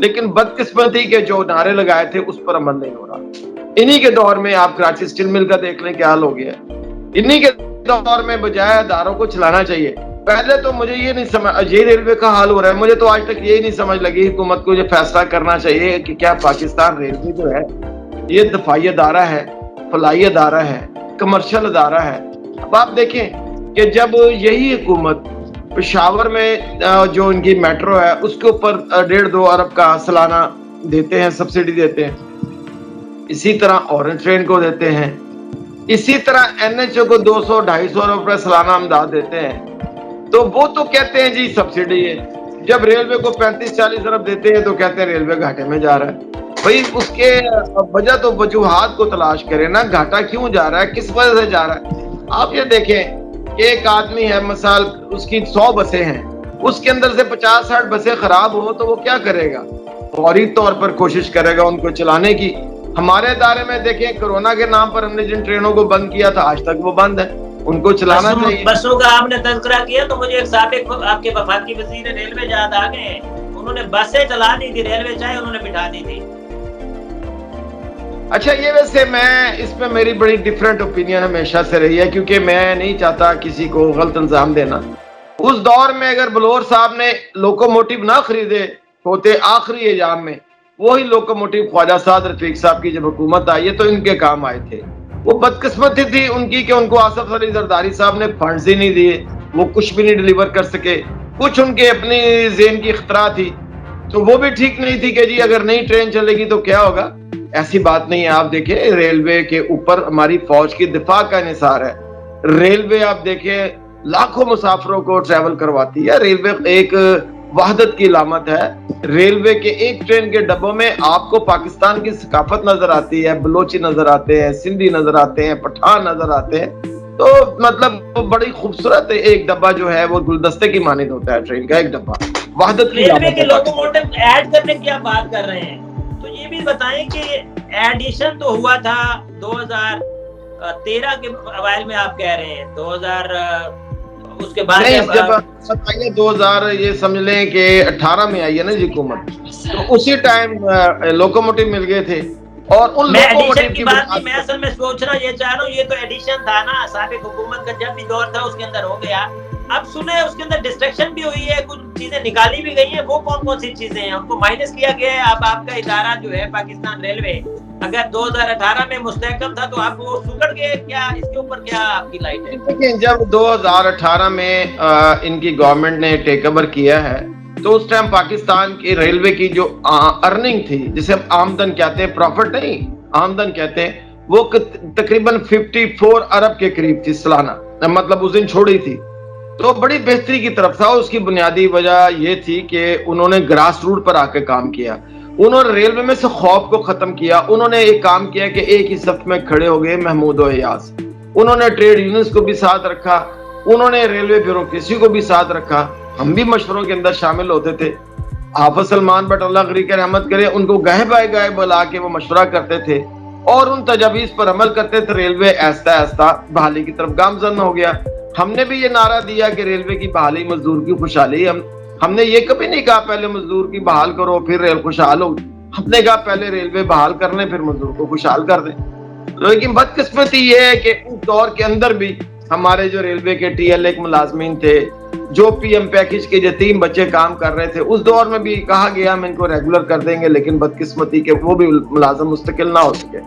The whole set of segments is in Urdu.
لیکن بدقسمتی کے جو نعرے لگائے تھے اس پر عمل نہیں ہو رہا. انہی کے دور میں آپ کراچی اسٹیل مل کا دیکھ لیں کیا حال ہو گیا ہے. انہی کے دور میں بجائے اداروں کو چلانا چاہیے. پہلے تو مجھے یہ نہیں سمجھ، یہ ریلوے کا حال ہو رہا ہے، مجھے تو آج تک یہی نہیں سمجھ لگی حکومت کو یہ فیصلہ کرنا چاہیے کہ کیا پاکستان ریلوے جو ہے یہ دفاعی ادارہ ہے، فلاحی ادارہ ہے، کمرشل ادارہ ہے. اب آپ دیکھیں کہ جب یہی حکومت پشاور میں جو ان کی میٹرو ہے اس کے اوپر 1.5-2 ارب کا سالانہ دیتے ہیں، سبسڈی دیتے ہیں، اسی طرح اورنج ٹرین کو دیتے ہیں، اسی طرح این ایچ او کو 200-250 ارب روپے سالانہ امداد دیتے ہیں، تو وہ تو کہتے ہیں جی سبسڈی ہے. جب ریلوے کو 35-40 ارب دیتے ہیں تو کہتے ہیں ریلوے گھاٹے میں جا رہا ہے. بھائی اس کے وجہ تو وجوہات کو تلاش کریں نا، گھاٹا کیوں جا رہا ہے، کس وجہ سے جا رہا ہے. آپ یہ دیکھیں کہ ایک آدمی ہے، مثال اس کی 100 بسیں ہیں، اس کے اندر سے 50-60 بسیں خراب ہو تو وہ کیا کرے گا؟ فوری طور پر کوشش کرے گا ان کو چلانے کی. ہمارے ادارے میں دیکھیں کرونا کے نام پر ہم نے جن ٹرینوں کو بند کیا تھا آج تک وہ بند ہے، ان کو چلانا چاہیے. بسوں کا آپ نے تذکرہ کیا تو مجھے ایک سابق آپ کے وفاقی وزیر ریلوے یاد آ گئے ہیں. انہوں نے بسیں چلا دی تھی، ریلوے چاہے انہوں نے بٹھا دی تھی. اچھا یہ ویسے میں اس میں میری بڑی ڈیفرنٹ اوپینین ہمیشہ سے رہی ہے، کیونکہ میں نہیں چاہتا کسی کو غلط الزام دینا. اس دور میں اگر بلور صاحب نے لوکوموٹیو نہ خریدے ہوتے آخری ایام میں، وہی لوکوموٹیو خواجہ سعد رفیق صاحب کی جب حکومت آئی ہے تو ان کے کام آئے تھے. وہ بدقسمتی تھی ان کی کہ ان کو آصف علی زرداری صاحب نے فنڈز ہی نہیں دیے، وہ کچھ بھی نہیں ڈیلیور کر سکے. کچھ ان کے اپنی ذہن کی اختراع تھی تو وہ بھی ٹھیک نہیں تھی کہ جی اگر نئی ٹرین چلے گی تو کیا ہوگا. ایسی بات نہیں ہے. آپ دیکھیں ریلوے کے اوپر ہماری فوج کی دفاع کا انحصار ہے. ریلوے آپ دیکھیں لاکھوں مسافروں کو ٹریول کرواتی ہے. ریلوے ایک وحدت کی علامت ہے. ریلوے کے ایک ٹرین کے ڈبوں میں آپ کو پاکستان کی ثقافت نظر آتی ہے، بلوچی نظر آتے ہیں، سندھی نظر آتے ہیں، پٹھان نظر آتے ہیں. تو مطلب بڑی خوبصورت ایک ڈبہ جو ہے وہ گلدستے کی مانند ہوتا ہے. ٹرین کا ایک ڈبہ وحدت کی ریلوے کے لوکوموٹیو ایڈ کرنے کی آپ بات کر رہے ہیں تو یہ بھی بتائیں کہ ایڈیشن تو ہوا تھا 2013 کے اوائل میں، آپ کہہ رہے ہیں 2000 اس کے بعد 2000 یہ سمجھ لیں کہ 18 میں آئی ہے نا جی حکومت، تو اسی ٹائم لوکوموٹیو مل گئے تھے. اور ان میں ایڈیشن کی بات نہیں، میں اصل میں سوچنا یہ چاہ رہا ہوں، یہ تو ایڈیشن تھا نا سابق حکومت کا جب بھی دور تھا اس کے اندر ہو گیا. اب سنیں اس کے اندر ڈسٹریکشن بھی ہوئی ہے، کچھ چیزیں نکالی بھی گئی ہیں. وہ کون کون سی چیزیں ہیں ان کو مائنس کیا گیا ہے؟ اب آپ کا ادارہ جو ہے پاکستان ریلوے اگر 2018 میں مستحکم تھا تو آپ وہ سکڑ گئے کیا؟ اس کے اوپر کیا آپ کی لائٹ ہے؟ دیکھیں جب 2018 میں ان کی گورنمنٹ نے ٹیک اوور کیا ہے تو اس ٹائم پاکستان کی ریلوے کی جو ارننگ تھی، جسے ہم آمدن کہتے ہیں، پروفٹ نہیں آمدن کہتے ہیں، وہ تقریباً 54 ارب کے قریب تھی سالانہ، مطلب اس دن چھوڑی تھی. تو بڑی بہتری کی طرف تھا. اس کی بنیادی وجہ یہ تھی کہ انہوں نے گراس روٹ پر آ کے کام کیا. انہوں نے ریلوے میں سے خوف کو ختم کیا. انہوں نے ایک کام کیا کہ ایک ہی صف میں کھڑے ہو گئے محمود و ایاز. انہوں نے ٹریڈ یونینز کو بھی ساتھ رکھا، انہوں نے ریلوے بیوروکریسی کو بھی ساتھ رکھا. ہم بھی مشوروں کے اندر شامل ہوتے تھے. حافظ سلمان بٹ اللہ غری کے رحمت کرے، ان کو گاہے بائے گاہے بلا کے وہ مشورہ کرتے تھے اور ان تجاویز پر عمل کرتے تھے. ریلوے آہستہ آہستہ بحالی کی طرف گامزن ہو گیا. ہم نے بھی یہ نعرہ دیا کہ ریلوے کی بحالی مزدور کی خوشحالی. ہم نے یہ کبھی نہیں کہا پہلے مزدور کی بحال کرو پھر ریل خوشحال ہو. ہم نے کہا پہلے ریلوے بحال کر لیں پھر مزدور کو خوشحال کر دیں. لیکن بدقسمتی یہ ہے کہ اس دور کے اندر بھی ہمارے جو ریلوے کے ٹی ایل ایک ملازمین تھے، جو پی ایم پیکج کے یتیم بچے کام کر رہے تھے، اس دور میں بھی کہا گیا ہم ان کو ریگولر کر دیں گے، لیکن بدقسمتی کہ وہ بھی ملازم مستقل نہ ہو سکے.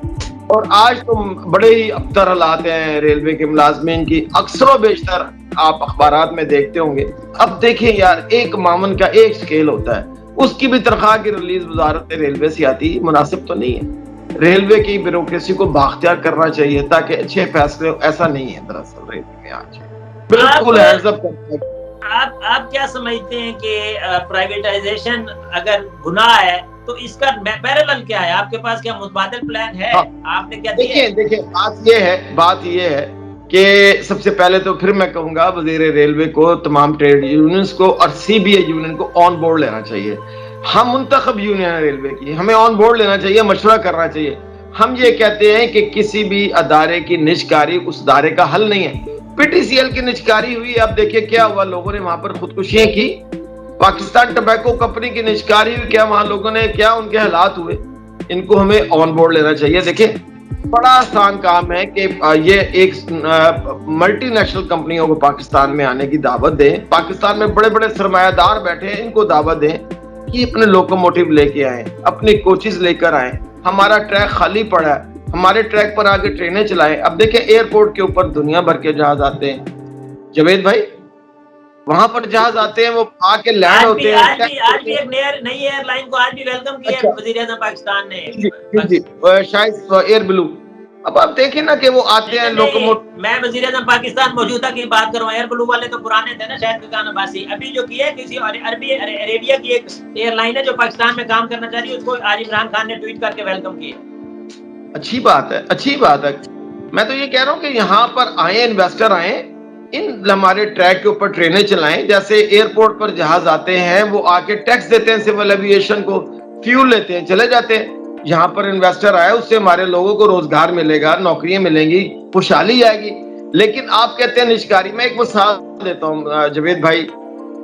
اور آج تو بڑے ہی ابتر حالات ہیں ریلوے کے ملازمین کی. اکثر و بیشتر آپ اخبارات میں دیکھتے ہوں گے. اب دیکھیں یار، ایک معاون کا ایک سکیل ہوتا ہے، اس کی بھی تنخواہ کی ریلیز وزارت ریلوے سے آتی، مناسب تو نہیں ہے. ریلوے کی بیوروکریسی کو بااختیار کرنا چاہیے تاکہ اچھے فیصلے. ایسا نہیں ہے دراصل ریلوے میں آج بالکل ہینڈز اپ کرتا ہے. آپ کیا سمجھتے ہیں کہ پرائیویٹائزیشن اگر گناہ ہے تو اس کا پیرالل کیا ہے؟ آپ کے پاس کیا متبادل پلان ہے؟ آپ نے کیا دیا؟ دیکھیں بات یہ ہے کہ سب سے پہلے تو پھر میں کہوں گا وزیر ریلوے کو، تمام ٹریڈ یونینز کو اور سی بی اے یونین کو آن بورڈ لینا چاہیے. ہم منتخب یونین ہیں ریلوے کی، ہمیں آن بورڈ لینا چاہیے، مشورہ کرنا چاہیے. ہم یہ کہتے ہیں کہ کسی بھی ادارے کی نجکاری اس ادارے کا حل نہیں ہے. پی ٹی سی ایل کی نجکاری ہوئی، اب دیکھیں کیا ہوا، لوگوں نے وہاں پر خودکشیاں کی. پاکستان ٹبیکو کمپنی کی نشکاری ہوئی، کیا وہاں لوگوں نے کیا ان کے حالات ہوئے، ان کو ہمیں آن بورڈ لینا چاہیے. دیکھیں بڑا آسان کام ہے کہ یہ ایک ملٹی نیشنل کمپنیوں کو پاکستان میں آنے کی دعوت دیں. پاکستان میں بڑے بڑے سرمایہ دار بیٹھے ہیں، ان کو دعوت دیں کہ اپنے لوکوموٹیو لے کے آئیں، اپنی کوچز لے کر آئیں. ہمارا ٹریک خالی پڑا ہے، ہمارے ٹریک پر آگے ٹرینیں چلائیں. اب دیکھیں ایئرپورٹ کے اوپر دنیا بھر کے جہاز آتے ہیں جاوید بھائی، وہاں پر جہاز آتے ہیں، وہ آ کے لینڈ ہوتے ہیں. آج بھی ایک نئی ایئر لائن کو آج بھی ویلکم کیا ہے وزیر اعظم پاکستان نے، جی شاید ایئر بلو. اب آپ دیکھیں نا کہ وہ آتے ہیں لوکوموٹیو. میں وزیر اعظم پاکستان موجودہ کی بات کروں، ایئر بلو والے تو پرانے تھے نا شاید خان عباسی. ابھی جو کی ہے کسی عربی عربیہ کی ایک ایئر لائن ہے جو پاکستان میں کام کرنا چاہ رہی ہے، اس کو آج عمران خان نے ٹویٹ کر کے ویلکم کیا. اچھی بات ہے، اچھی بات ہے. میں تو یہ کہہ رہا ہوں کہ یہاں پر آئیں، انویسٹر آئیں، ان ہمارے ٹریک کے اوپر ٹرینیں چلائیں. جیسے ایئرپورٹ پر جہاز آتے ہیں، وہ آ کے ٹیکس دیتے ہیں سول ایویشن کو، فیول لیتے ہیں، چلے جاتے ہیں. یہاں پر انویسٹر آئے، اس سے ہمارے لوگوں کو روزگار ملے گا، نوکریاں ملیں گی، خوشحالی آئے گی. لیکن آپ کہتے ہیں نشکاری. میں ایک مثال دیتا ہوں جاوید بھائی.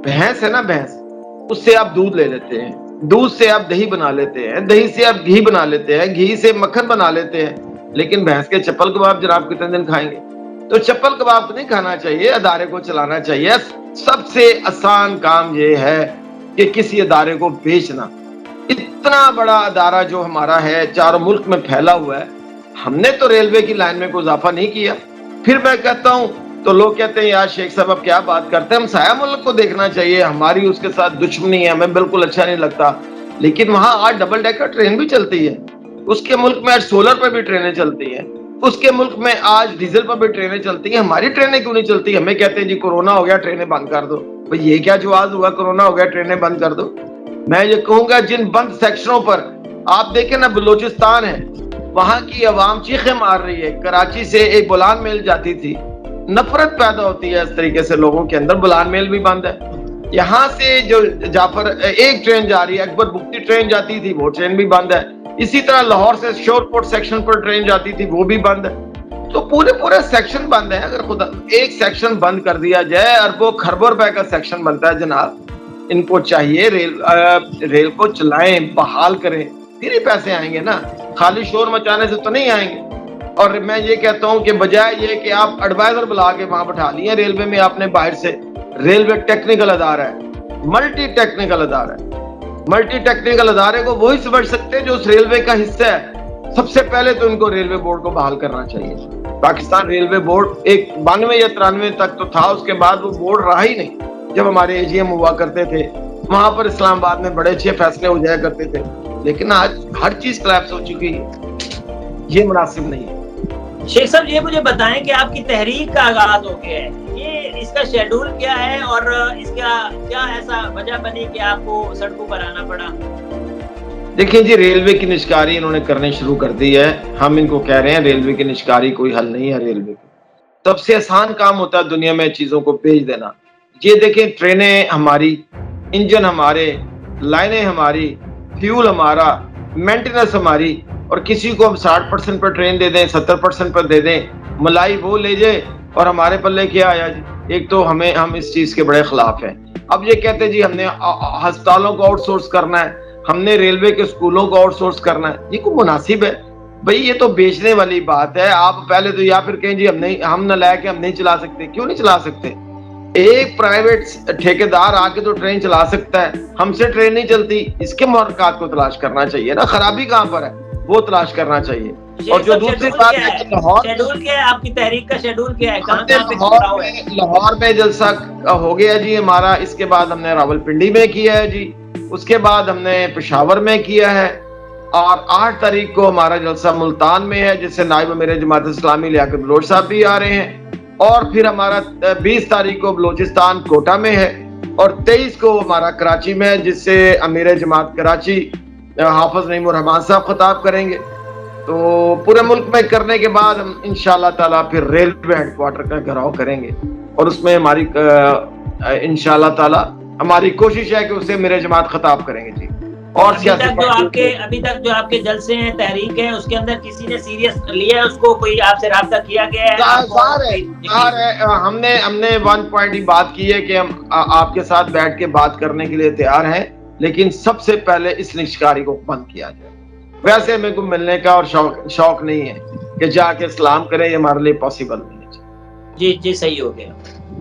بھینس ہے نا، بھینس، اس سے آپ دودھ لے لیتے ہیں، دودھ سے آپ دہی بنا لیتے ہیں، دہی سے آپ گھی بنا لیتے ہیں، گھی سے مکھن بنا لیتے ہیں. لیکن بھینس کے چپل کباب جناب کتنے دن کھائیں گے؟ تو چپل کباب تو نہیں کھانا چاہیے، ادارے کو چلانا چاہیے. سب سے آسان کام یہ ہے کہ کسی ادارے کو بیچنا. اتنا بڑا ادارہ جو ہمارا ہے، چاروں ملک میں پھیلا ہوا ہے، ہم نے تو ریلوے کی لائن میں کوئی اضافہ نہیں کیا. پھر میں کہتا ہوں تو لوگ کہتے ہیں یار شیخ صاحب اب کیا بات کرتے ہیں، ہم سایہ ملک کو دیکھنا چاہیے. ہماری اس کے ساتھ دشمنی ہے، ہمیں بالکل اچھا نہیں لگتا. لیکن وہاں آج ڈبل ڈیکر ٹرین بھی چلتی ہے. اس کے ملک میں آج سولر پہ بھی ٹرینیں چلتی ہیں. اس کے ملک میں آج ڈیزل پر بھی ٹرینیں چلتی ہیں. ہماری ٹرینیں کیوں نہیں چلتی؟ ہمیں کہتے ہیں جی کورونا ہو گیا ٹرینیں بند کر دو. بھئی یہ کیا جواز ہوا، کورونا ہو گیا ٹرینیں بند کر دو؟ میں یہ کہوں گا جن بند سیکشنوں پر آپ دیکھیں نا، بلوچستان ہے، وہاں کی عوام چیخیں مار رہی ہے. کراچی سے ایک بولان میل جاتی تھی، نفرت پیدا ہوتی ہے اس طریقے سے لوگوں کے اندر. بولان میل بھی بند ہے. یہاں سے جو جعفر ایک ٹرین جا رہی ہے، اکبر بگٹی ٹرین جاتی تھی، وہ ٹرین بھی بند ہے. اسی طرح لاہور سے شور پورٹ سیکشن پر ٹرین جاتی تھی، وہ بھی بند ہے. تو پورے سیکشن بند ہیں. اگر خدا ایک سیکشن بند کر دیا جائے، اربوں خربوں روپے کا سیکشن بنتا ہے جناب. ان کو چاہیے ریل کو چلائیں، بحال کریں، پھر ہی پیسے آئیں گے نا. خالی شور مچانے سے تو نہیں آئیں گے. اور میں یہ کہتا ہوں کہ بجائے یہ کہ آپ ایڈوائزر بلا کے وہاں بٹھا لیے ریلوے میں آپ نے باہر سے، ریلوے ٹیکنیکل ادارہ ہے، ملٹی ٹیکنیکل ادارہ ہے. ملٹی ٹیکنیکل ادارے کو وہی سمجھ سکتے ہیں جو اس ریلوے کا حصہ ہے. سب سے پہلے تو ان کو ریلوے بورڈ کو بحال کرنا چاہیے. پاکستان ریلوے بورڈ ایک 92 یا 93 تک تو تھا، اس کے بعد وہ بورڈ رہا ہی نہیں. جب ہمارے اے جی ایم ہوا کرتے تھے وہاں پر اسلام آباد میں بڑے اچھے فیصلے ہو جایا کرتے تھے. لیکن آج ہر چیز کلیپس ہو چکی ہے، یہ مناسب نہیں ہے. شیخ صاحب یہ مجھے بتائیں کہ آپ کی تحریک کا آغاز ہو گیا ہے، یہ اس کا شیڈول کیا ہے اور اس کا کیا ایسا وجہ بنی کہ آپ کو سڑکوں پر آنا پڑا؟ دیکھیں جی، ریلوے کی نشکاری انہوں نے کرنے شروع کر دی ہے. ہم ان کو کہہ رہے ہیں ریلوے کی نشکاری کوئی حل نہیں ہے. ریلوے کا سب سے آسان کام ہوتا ہے دنیا میں چیزوں کو بھیج دینا. یہ دیکھیں ٹرینیں ہماری، انجن ہمارے، لائنیں ہماری، فیول ہمارا، مینٹیننس ہماری، اور کسی کو ہم 60% پر ٹرین دے دیں، 70% پر دے دیں، ملائی وہ لے جائے، اور ہمارے پلے کیا آیا جی؟ ایک تو ہم اس چیز کے بڑے خلاف ہیں. اب یہ کہتے ہیں جی ہم نے ہسپتالوں کو آؤٹ سورس کرنا ہے، ہم نے ریلوے کے اسکولوں کو آؤٹ سورس کرنا ہے. یہ کوئی مناسب ہے؟ بھئی یہ تو بیچنے والی بات ہے. آپ پہلے تو یا پھر کہیں جی ہم نہ لے کے ہم نہیں چلا سکتے. کیوں نہیں چلا سکتے؟ ایک پرائیویٹ ٹھیکیدار آ کے تو ٹرین چلا سکتا ہے، ہم سے ٹرین نہیں چلتی. اس کے محرکات کو تلاش کرنا چاہیے نا، خرابی کہاں پر ہے وہ تلاش کرنا چاہیے. اور جو دوسری بات ہے کہ شیڈول کیا ہے آپ کی تحریک کا؟ شیڈول کیا ہے؟ لاہور میں جلسہ ہو گیا جی ہمارا. اس کے بعد ہم نے راولپنڈی میں کیا ہے جی، اس کے بعد ہم نے پشاور میں کیا ہے، اور 8 تاریخ کو ہمارا جلسہ ملتان میں ہے جس سے نائب امیر جماعت اسلامی لیاقت بلوچ صاحب بھی آ رہے ہیں. اور پھر ہمارا 20 تاریخ کو بلوچستان کوٹا میں ہے، اور 23 کو ہمارا کراچی میں ہے جس سے امیر جماعت کراچی حافظ نعیم الرحمان صاحب خطاب کریں گے. تو پورے ملک میں کرنے کے بعد ہم انشاءاللہ تعالیٰ پھر ریلوے ہیڈ کوارٹر کا گھراؤ کریں گے، اور اس میں ہماری انشاءاللہ تعالیٰ ہماری کوشش ہے کہ اسے میرے جماعت خطاب کریں گے. جی اور ابھی تک جو آپ کے جلسے ہیں تحریک ہے اس کے اندر کسی نے سیریس لیا ہے اس کو؟ کوئی آپ سے رابطہ کیا گیا ہے؟ ہم نے 1 پوائنٹ ہی بات کی ہے کہ ہم آپ کے ساتھ بیٹھ کے بات کرنے کے لیے تیار ہیں، لیکن سب سے پہلے اس نشکاری کو بند کیا جائے۔ ویسے میرے کو ملنے کا اور شوق نہیں ہے کہ جا کے سلام کریں، یہ ہمارے لیے پاسبل نہیں ہے۔ جی صحیح ہو گیا۔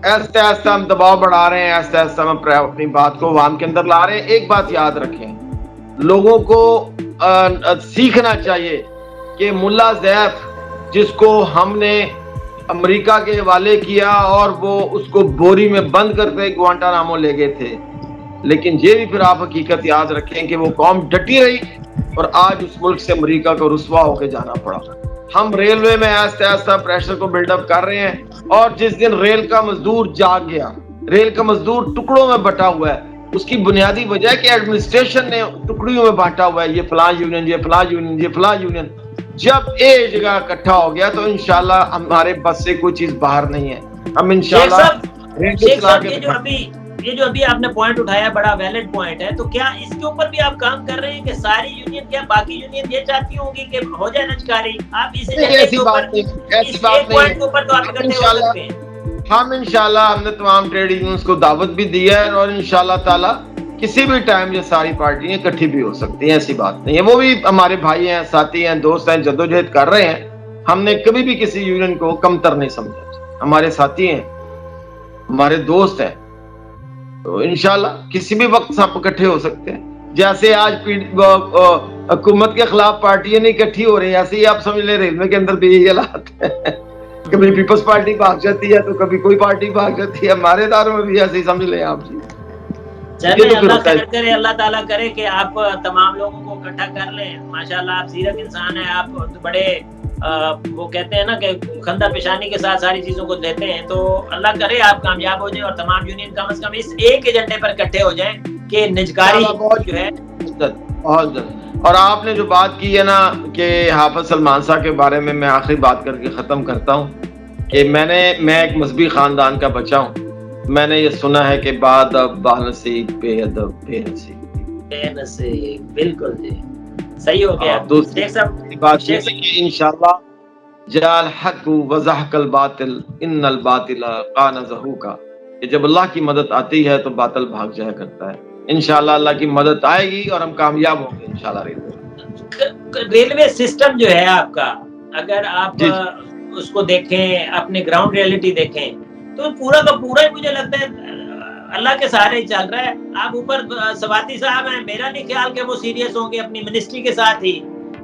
ایسے ایسے ہم دباؤ بڑھا رہے ہیں، ایسے ایسے ہم اپنی بات کو عوام کے اندر لا رہے ہیں۔ ایک بات یاد رکھیں، لوگوں کو سیکھنا چاہیے کہ ملا زیف جس کو ہم نے امریکہ کے حوالے کیا اور وہ اس کو بوری میں بند کرتے گوانٹانامو لے گئے تھے، لیکن یہ بھی پھر آپ حقیقت یاد رکھیں کہ وہ قوم ڈٹی رہی اور آج اس ملک سے امریکہ کو رسوا ہو کے جانا پڑا۔ ہم ریلوے میں ایسا ایسا پریشر کو بلڈ اپ کر رہے ہیں، اور جس دن ریل کا مزدور جاگ گیا، ریل کا مزدور ٹکڑوں میں بٹا ہوا ہے، اس کی بنیادی وجہ ہے کہ ایڈمنسٹریشن نے ٹکڑیوں میں بانٹا ہوا ہے، یہ فلاں یونین، یہ فلاں یونین، یہ فلاں یونین۔ جب ایک جگہ اکٹھا ہو گیا تو انشاءاللہ ہمارے بس سے کوئی چیز باہر نہیں ہے۔ ہم انشاءاللہ یہ جو ابھی آپ نے پوائنٹ اٹھایا بڑا ویلڈ پوائنٹ ہے، تو کیا اس کے اوپر بھی آپ کام کر رہے ہیں کہ ساری یونین، کیا باقی یونین یہ چاہتی ہوں گی کہ ہو جائے نچکاری؟ آپ ایسی بات نہیں۔ ہم انشاءاللہ ہم نے تمام ٹریڈ یونینز کو دعوت بھی دی ہے، اور انشاءاللہ تعالی کسی بھی ٹائم یہ ساری پارٹیاں اکٹھی بھی ہو سکتی ہیں، ایسی بات نہیں ہے۔ وہ بھی ہمارے بھائی ہیں، ساتھی ہیں، دوست ہیں، جدوجہد کر رہے ہیں۔ ہم نے کبھی بھی کسی یونین کو کمتر نہیں سمجھا، ہمارے ساتھی ہیں، ہمارے دوست ہیں، تو انشاءاللہ کسی بھی وقت سب اکٹھے ہو سکتے ہیں۔ جیسے آج حکومت کے خلاف پارٹیاں نہیں اکٹھی ہو رہی، ایسے ہی آپ سمجھ لیں ریلوے کے اندر بھی یہی حالات ہے، کبھی پیپلز پارٹی بھاگ جاتی ہے تو کبھی کوئی پارٹی بھاگ جاتی ہے۔ ہمارے اداروں میں بھی ایسے ہی سمجھ لیں آپ جی۔ اللہ تعالیٰ کرے کہ آپ تمام لوگوں کو اکٹھا کر لیں۔ ماشاءاللہ آپ سیرت انسان ہیں، آپ بڑے وہ کہتے ہیں نا کہ خندہ پیشانی کے ساتھ ساری چیزوں کو لیتے ہیں، تو اللہ کرے آپ کامیاب ہو جائیں اور تمام یونین کم از کم اس ایک ایجنڈے پر اکٹھے ہو جائیں کہ نجکاری جو ہے بہت جلد۔ اور آپ نے جو بات کی ہے نا کہ حافظ سلمان صاحب کے بارے میں آخری بات کر کے ختم کرتا ہوں کہ میں ایک مذہبی خاندان کا بچہ ہوں۔ میں نے یہ سنا ہے کہ بعد اب بانصیب بے ادب بے نصیب۔ بالکل جی صحیح ہو گیا۔ دوسری بات یہ ہے کہ انشاءاللہ جال حق وزحق الباطل ان الباطل کان زہوقا، کہ جب اللہ کی مدد آتی ہے تو باطل بھاگ جایا کرتا ہے۔ انشاءاللہ اللہ کی مدد آئے گی اور ہم کامیاب ہوں گے انشاءاللہ۔ ریلوے سسٹم جو ہے آپ کا، اگر آپ اس کو دیکھیں، اپنے گراؤنڈ ریئلٹی دیکھیں، تو پورا کا پورا ہی مجھے لگتا ہے اللہ کے سہارے ہی چل رہا ہے۔ آپ اوپر سواتی صاحب ہیں، میرا نہیں خیال کہ وہ سیریس ہوں گے اپنی منسٹری کے ساتھ ہی۔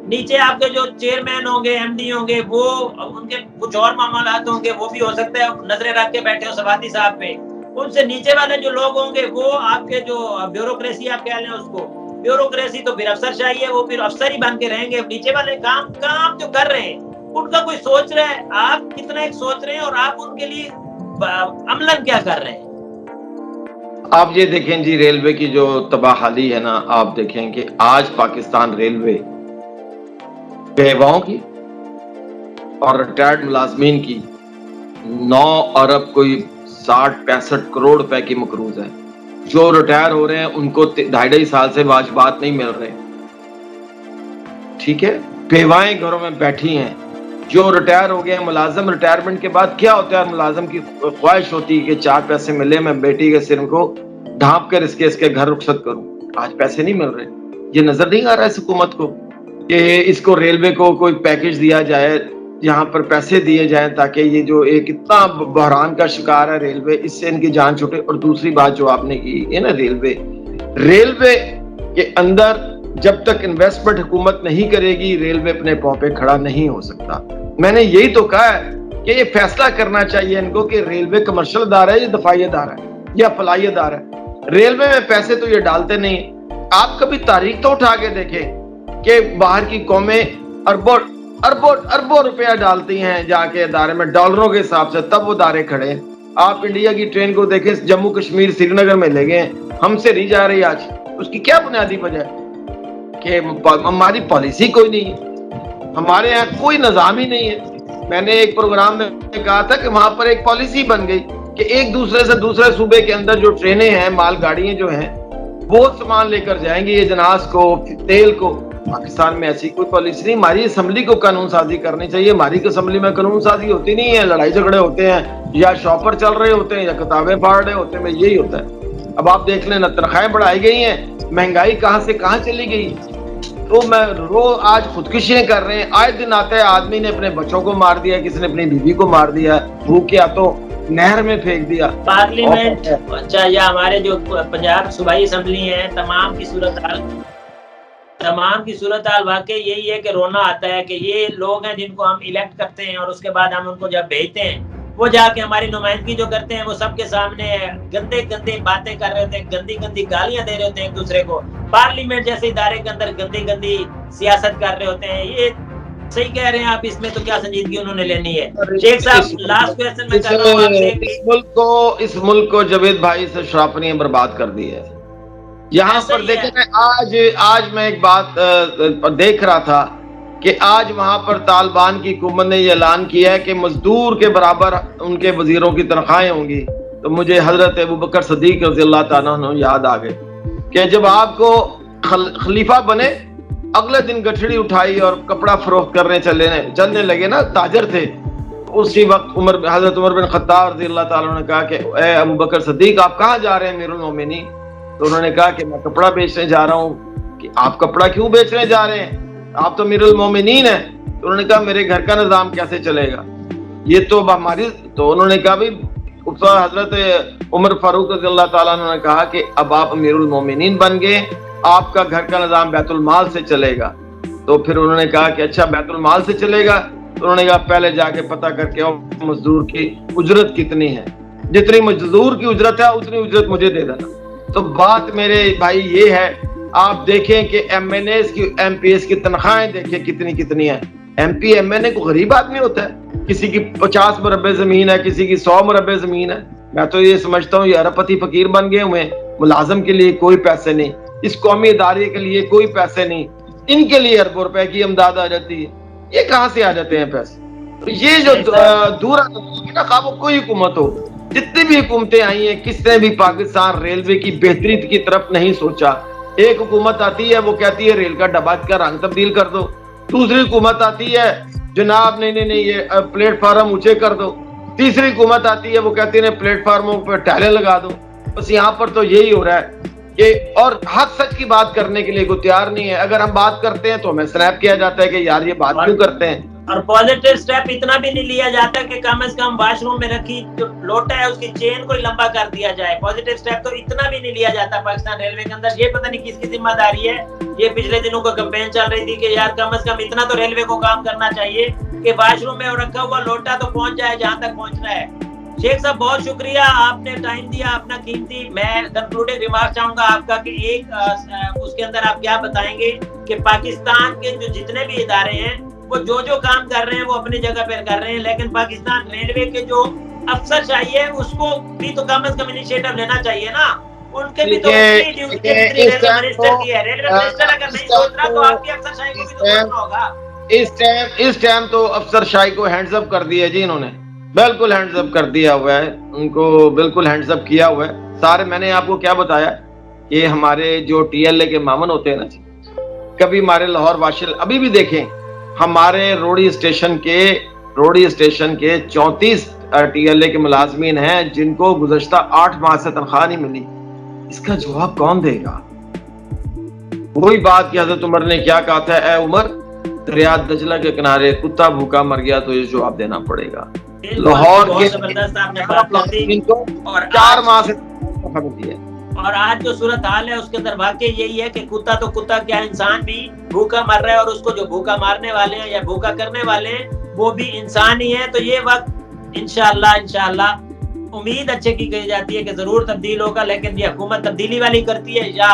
نیچے آپ کے جو چیئرمین ہوں گے، ایم ڈی ہوں گے، وہ ان کے کچھ اور معاملات ہوں گے، وہ بھی ہو سکتا ہے نظریں رکھ کے بیٹھے ہو سواتی صاحب پہ۔ ان سے نیچے والے جو لوگ ہوں گے وہ آپ کے جو بیوروکریسی آپ کہہ لیں اس کو، بیوروکریسی تو پھر افسر شاہی ہے، وہ پھر افسر ہی بن کے رہیں گے۔ نیچے والے کام جو کر رہے ہیں ان کا کوئی سوچ رہا ہے؟ آپ کتنا ایک سوچ رہے ہیں اور آپ ان کے لیے عملاً کیا کر رہے ہیں؟ آپ یہ دیکھیں جی، ریلوے کی جو تباہ حالی ہے نا، آپ دیکھیں کہ آج پاکستان ریلوے بیواؤں کی اور ریٹائرڈ ملازمین کی 9 ارب کوئی 60-65 کروڑ روپے کی مقروض ہے۔ جو ریٹائر ہو رہے ہیں ان کو 2.5 سال سے واجبات نہیں مل رہے، ٹھیک ہے، بیوائیں گھروں میں بیٹھی ہیں۔ جو ریٹائر ہو گئے ہیں ملازم، ریٹائرمنٹ کے بعد کیا ہوتا ہے، ملازم کی خواہش ہوتی ہے کہ 4 پیسے ملے، میں بیٹی کے سر کو ڈھانپ کر اس کے گھر رخصت کروں۔ آج پیسے نہیں مل رہے۔ یہ نظر نہیں آ رہا ہے اس حکومت کو کہ اس کو ریلوے کو کوئی پیکج دیا جائے، یہاں پر پیسے دیے جائیں تاکہ یہ جو ایک اتنا بحران کا شکار ہے ریلوے، اس سے ان کی جان چھوٹے۔ اور دوسری بات جو آپ نے کی ہے نا، ریلوے کے اندر جب تک انویسٹمنٹ حکومت نہیں کرے گی، ریلوے اپنے پاؤں پہ کھڑا نہیں ہو سکتا۔ میں نے یہی تو کہا ہے کہ یہ فیصلہ کرنا چاہیے ان کو کہ ریلوے کمرشل ادارہ ہے یا دفاعی ادارہ ہے یا فلاحی ادارہ ہے۔ ریلوے میں پیسے تو یہ ڈالتے نہیں۔ آپ کبھی تاریخ تو اٹھا کے دیکھیں کہ باہر کی قومیں اربوں روپیہ ڈالتی ہیں جا کے ادارے میں، ڈالروں کے حساب سے، تب وہ ادارے کھڑے ہیں۔ آپ انڈیا کی ٹرین کو دیکھیں، جموں کشمیر سری نگر میں لے گئے ہیں، ہم سے نہیں جا رہی آج۔ اس کی کیا بنیادی وجہ ہے؟ کہ ہماری پالیسی کوئی نہیں ہے، ہمارے یہاں کوئی نظام ہی نہیں ہے۔ میں نے ایک پروگرام میں کہا تھا کہ وہاں پر ایک پالیسی بن گئی کہ ایک دوسرے سے دوسرے صوبے کے اندر جو ٹرینیں ہیں، مال گاڑیاں جو ہیں، بہت سامان لے کر جائیں گے یہ جناز کو، تیل کو. پاکستان میں ایسی کوئی پالیسی نہیں. ہماری اسمبلی کو قانون سازی کرنی چاہیے. ہماری اسمبلی میں قانون سازی ہوتی نہیں ہے، لڑائی جھگڑے ہوتے ہیں، یا شاپر چل رہے ہوتے ہیں، یا کتابیں پھاڑ رہے ہوتے ہیں، یہی ہوتا ہے. اب آپ دیکھ لیں نا، تنخواہیں بڑھائی گئی ہیں، مہنگائی کہاں سے کہاں چلی گئی. تو میں آج خودکشیاں کر رہے ہیں. آئے دن آتا ہے آدمی نے اپنے بچوں کو مار دیا، کسی نے اپنی بیوی کو مار دیا، بھوک کیا تو نہر میں پھینک دیا. پارلیمنٹ اچھا یا ہمارے جو پنجاب صوبائی اسمبلی ہیں، تمام کی صورتحال واقعی یہی ہے کہ رونا آتا ہے کہ یہ لوگ ہیں جن کو ہم الیکٹ کرتے ہیں، اور اس کے بعد ہم ان کو جب بھیجتے ہیں، وہ جا کے ہماری نمائندگی جو کرتے ہیں وہ سب کے سامنے گندے گندے باتیں کر رہے ہوتے ہیں، گندی گندی گالیاں دے رہے ہوتے ہیں ایک دوسرے کو. پارلیمنٹ جیسے ادارے کے اندر گندی گندی سیاست کر رہے ہوتے ہیں. یہ صحیح کہہ رہے ہیں آپ، اس میں تو کیا سنجیدگی انہوں نے لینی ہے. شیخ صاحب لاسٹ کویسچن میں کر رہا ہوں آپ سے. اس ملک کو جاوید بھائی سے شراپت نے برباد کر دی ہے. یہاں پر دیکھیں، آج میں ایک بات دیکھ رہا تھا کہ آج وہاں پر طالبان کی حکومت نے یہ اعلان کیا ہے کہ مزدور کے برابر ان کے وزیروں کی تنخواہیں ہوں گی. تو مجھے حضرت ابوبکر صدیق رضی اللہ تعالیٰ عنہ یاد آ گئے کہ جب آپ کو خلیفہ بنے، اگلے دن گٹھڑی اٹھائی اور کپڑا فروخت کرنے چلنے لگے نا، تاجر تھے. اسی وقت حضرت عمر بن خطاب رضی اللہ تعالیٰ عنہ نے کہا کہ اے ابوبکر صدیق، آپ کہاں جا رہے ہیں امیر المومنین؟ تو انہوں نے کہا کہ میں کپڑا بیچنے جا رہا ہوں. کہ آپ کپڑا کیوں بیچنے جا رہے ہیں؟ آپ تو امیر المومنین ہیں. تو انہوں نے کہا میرے گھر کا نظام کیسے چلے گا، یہ تو ہماری. تو انہوں نے کہا بھی حضرت عمر فاروق رضی اللہ تعالیٰ عنہ نے کہا کہ اب آپ امیر المومنین بن گئے، آپ کا گھر کا نظام بیت المال سے چلے گا. تو پھر انہوں نے کہا کہ اچھا بیت المال سے چلے گا. تو انہوں نے کہا پہلے جا کے پتہ کر کے مزدور کی اجرت کتنی ہے، جتنی مزدور کی اجرت ہے اتنی اجرت مجھے دے دینا. تو بات میرے بھائی یہ ہے، آپ دیکھیں کہ ایم این ایز کی، ایم پی ایس کی تنخواہیں دیکھیں کتنی ہیں. ایم پی ایم این اے کو غریب آدمی ہوتا ہے، کسی کی 50 مربع زمین ہے، کسی کی 100 مربع زمین ہے. میں تو یہ سمجھتا ہوں یہ ارب پتی فقیر بن گئے ہوئے. ملازم کے لیے کوئی پیسے نہیں، اس قومی ادارے کے لیے کوئی پیسے نہیں، ان کے لیے اربوں روپے کی امداد آ جاتی ہے. یہ کہاں سے آ جاتے ہیں پیسے؟ یہ جو دور خواہ وہ کوئی حکومت ہو، جتنی بھی حکومتیں آئی ہیں، کس نے بھی پاکستان ریلوے کی بہتری کی طرف نہیں سوچا. ایک حکومت آتی ہے وہ کہتی ہے ریل کا ڈبہ کا رنگ تبدیل کر دو. دوسری حکومت آتی ہے جناب نہیں یہ پلیٹ فارم اونچے کر دو. تیسری حکومت آتی ہے وہ کہتی ہے پلیٹ فارموں پہ ٹائلیں لگا دو. بس یہاں پر تو یہی ہو رہا ہے کہ، اور حق سچ کی بات کرنے کے لیے کوئی تیار نہیں ہے. اگر ہم بات کرتے ہیں تو ہمیں سنیپ کیا جاتا ہے کہ یار یہ بات کیوں کرتے ہیں. اور پازیٹیو سٹیپ اتنا بھی نہیں لیا جاتا کہ کم از کم واش روم میں رکھی جو لوٹا ہے اس کی چین کو لمبا کر دیا جائے. پازیٹیو سٹیپ تو اتنا بھی نہیں لیا جاتا پاکستان ریلوے کے اندر. یہ پتہ نہیں کس کی ذمہ داری ہے. یہ پچھلے دنوں کو کمپین چل رہی تھی کہ یار کم از کم اتنا تو ریلوے کو کام کرنا چاہیے کہ واش روم میں رکھا ہوا لوٹا تو پہنچ جائے جہاں تک پہنچنا ہے. شیخ صاحب بہت شکریہ، آپ نے ٹائم دیا اپنا قیمتی. میں کنکلوڈنگ ریمارک چاہوں گا آپ کا کہ ایک اس کے اندر آپ کیا بتائیں گے کہ پاکستان کے جو جتنے بھی ادارے ہیں وہ جو کام کر رہے ہیں وہ اپنی جگہ پر کر رہے ہیں، لیکن پاکستان ریلوے کے جو افسر چاہیے اس کو بھی تو کم از کم انیشیٹو لینا چاہیے نا. ان کے بھی تو ریلوے منسٹر کی ہے. ریلوے منسٹر اگر نہیں سوچ رہا تو آپ کی افسر شاہی کو بھی تو سوچنا ہوگا. اس ٹائم تو افسر شاہی کو ہینڈز اپ کر دیا جی، انہوں نے بالکل ہینڈز اپ کر دیا ہوا ہے، ان کو بالکل ہینڈز اپ کیا ہوا ہے. سارے میں نے آپ کو کیا بتایا کہ ہمارے جو ٹی ایل اے کے مامن ہوتے ہیں نا جی، کبھی ہمارے لاہور واشل ابھی بھی دیکھیں، ہمارے روڑی اسٹیشن کے 34 ٹی ایل اے کے ملازمین ہیں جن کو گزشتہ 8 ماہ سے تنخواہ نہیں ملی. اس کا جواب کون دے گا؟ وہی بات کہ حضرت عمر نے کیا کہا تھا، اے عمر دریا دجلہ کے کنارے کتا بھوکا مر گیا تو یہ جواب دینا پڑے گا. لاہور کے 4 ماہ سے ملی ہے. اور آج جو صورتحال ہے اس کے اندر واقعی یہی ہے کہ کتا تو کتا کیا انسان بھی بھوکا مر رہا ہے، اور اس کو جو بھوکا مارنے والے ہیں یا بھوکا کرنے والے ہیں وہ بھی انسان ہی ہے. تو یہ وقت انشاءاللہ امید اچھے کی کہی جاتی ہے کہ ضرور تبدیل ہوگا، لیکن یہ حکومت تبدیلی والی کرتی ہے یا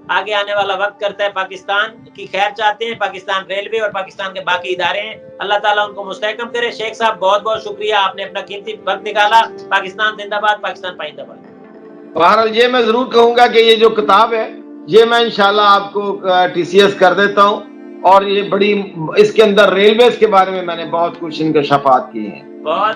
آگے آنے والا وقت کرتا ہے. پاکستان کی خیر چاہتے ہیں، پاکستان ریلوے اور پاکستان کے باقی ادارے ہیں. اللہ تعالیٰ ان کو مستحکم کرے. شیخ صاحب بہت بہت شکریہ، آپ نے اپنا قیمتی وقت نکالا. پاکستان زندہ باد، پاکستان پائندہ باد. بہرحال یہ میں ضرور کہوں گا کہ یہ جو کتاب ہے یہ میں انشاءاللہ آپ کو ٹی سی ایس کر دیتا ہوں، اور یہ بڑی اس کے اندر ریلویز کے بارے میں نے بہت کچھ انکشافات کیے ہیں. بہت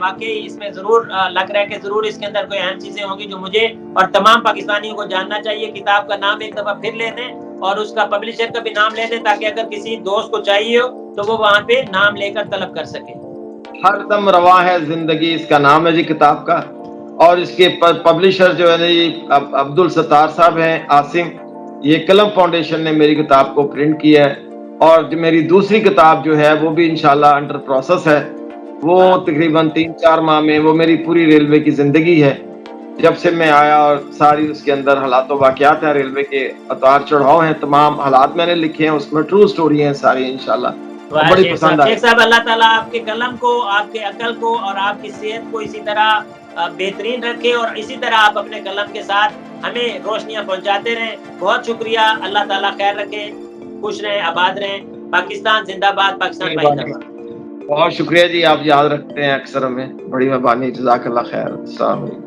واقعی اس میں ضرور لگ رہا ہے کہ ضرور اس کے اندر کوئی اہم چیزیں ہوں گی جو مجھے اور تمام پاکستانیوں کو جاننا چاہیے۔ کتاب کا نام ایک دفعہ پھر لے دیں اور اس کا پبلشر کا بھی نام لے دیں، تاکہ اگر کسی دوست کو چاہیے ہو تو وہ وہاں پہ نام لے کر طلب کر سکے۔ ہر دم رواں ہے زندگی اس کا نام ہے جی کتاب کا، اور اس کے پبلشر جو ہے جی عبدالستار صاحب ہیں عاصم۔ یہ قلم فاؤنڈیشن نے میری کتاب کو پرنٹ کیا ہے، اور جو میری دوسری کتاب جو ہے وہ بھی انشاءاللہ انڈر پروسیس ہے۔ وہ تقریباً 3-4 ماہ میں وہ میری پوری ریلوے کی زندگی ہے، جب سے میں آیا، اور ساری اس کے اندر حالات و واقعات ہیں، ریلوے کے اتار چڑھاؤ ہیں، تمام حالات میں نے لکھے ہیں، اس میں ٹرو سٹوری ہیں ساری انشاءاللہ، واہ بڑی شیخ پسند صاحب، آئی۔ شیخ صاحب اللہ تعالیٰ آپ کے قلم کو، آپ کے عقل کو اور آپ کی صحت کو اسی طرح بہترین رکھے، اور اسی طرح آپ اپنے قلم کے ساتھ ہمیں روشنیاں پہنچاتے رہیں۔ بہت شکریہ، اللہ تعالیٰ خیر رکھے، خوش رہیں، آباد رہیں۔ پاکستان زندہ باد، پاکستان پائندہ باد۔ بہت شکریہ جی، آپ یاد رکھتے ہیں اکثر ہمیں، بڑی مہربانی، جزاک اللہ خیر، السلام علیکم۔